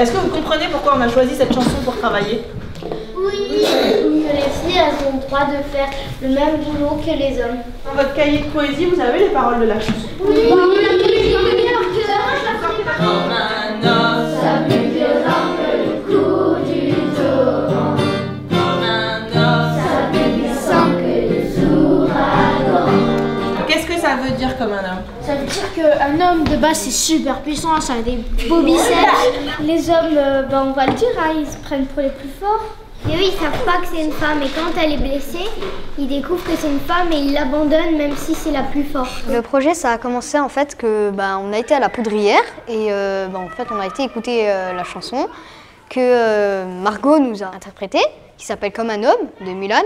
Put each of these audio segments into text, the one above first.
Est-ce que vous comprenez pourquoi on a choisi cette chanson pour travailler? Oui, que les filles elles ont le droit de faire le même boulot que les hommes. Dans votre cahier de poésie, vous avez les paroles de la chanson. Oui, on a comme un os, ça plus violent que le coup du torrent. Comme un os, ça plus puissant que les ouragans. Qu'est-ce que ça veut dire comme un homme? Ça veut dire qu'un homme de base c'est super puissant, ça a des beaux biceps. Les hommes, on va le dire, hein, ils se prennent pour les plus forts. Et eux, ils savent pas que c'est une femme et quand elle est blessée, ils découvrent que c'est une femme et ils l'abandonnent même si c'est la plus forte. Le projet, ça a commencé en fait que on a été à la Poudrière et en fait on a été écouter la chanson que Margot nous a interprétée, qui s'appelle Comme un homme de Mulan.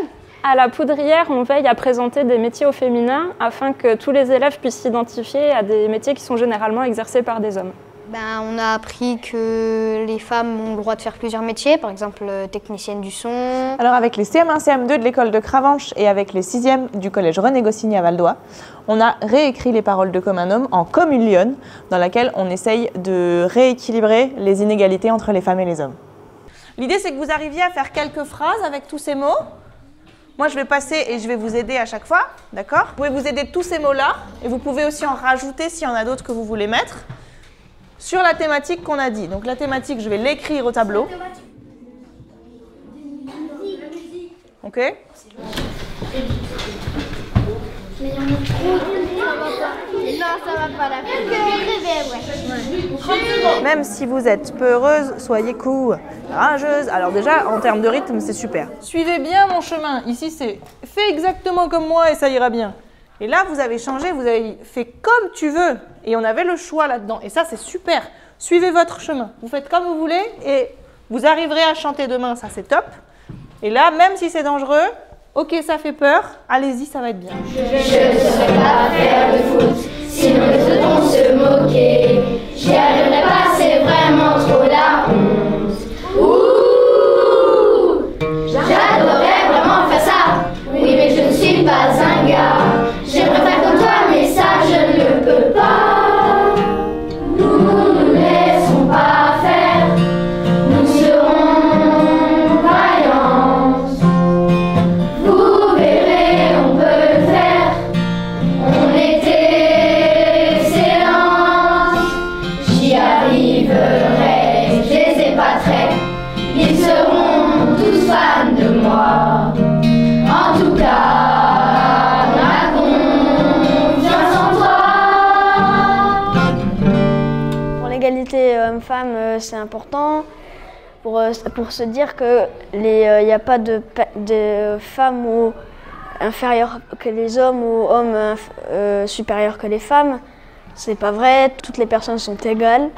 À la Poudrière, on veille à présenter des métiers au féminin afin que tous les élèves puissent s'identifier à des métiers qui sont généralement exercés par des hommes. On a appris que les femmes ont le droit de faire plusieurs métiers, par exemple technicienne du son. Alors avec les CM1, CM2 de l'école de Cravanche et avec les 6e du collège René Goscinny à Val-d'Oie, on a réécrit les paroles de Comme un homme en Comme une lionne, dans laquelle on essaye de rééquilibrer les inégalités entre les femmes et les hommes. L'idée, c'est que vous arriviez à faire quelques phrases avec tous ces mots. Moi, je vais passer et je vais vous aider à chaque fois, d'accord? Vous pouvez vous aider de tous ces mots-là et vous pouvez aussi en rajouter s'il y en a d'autres que vous voulez mettre sur la thématique qu'on a dit. Donc la thématique, je vais l'écrire au tableau. Ok? Mais il y en a trop. Non, ça va pas la faire. Même si vous êtes peureuse, soyez courageuse. Alors déjà, en termes de rythme, c'est super. Suivez bien mon chemin. Ici, c'est fais exactement comme moi et ça ira bien. Et là, vous avez changé, vous avez fait comme tu veux. Et on avait le choix là-dedans. Et ça, c'est super. Suivez votre chemin. Vous faites comme vous voulez et vous arriverez à chanter demain. Ça, c'est top. Et là, même si c'est dangereux, ok, ça fait peur, allez-y, ça va être bien. Je ne saurais pas faire de foot, sinon les autres vont se moquer. J'y arriverai pas, c'est vraiment trop la honte. Ouh, j'adorerais vraiment faire ça. Oui, mais je ne suis pas un gars. J'aimerais faire comme toi, mais ça, je ne le peux pas. Nous ne nous laissons pas faire. Nous serons vaillantes. Vous verrez, on peut le faire. On est excellentes. J'y arriverai, je les épaterai. Ils seront tous fans de moi. En tout cas, ma confiance en toi. Pour l'égalité homme-femme, c'est important pour se dire que il n'y a pas de femmes inférieures que les hommes ou hommes supérieurs que les femmes. C'est pas vrai, toutes les personnes sont égales.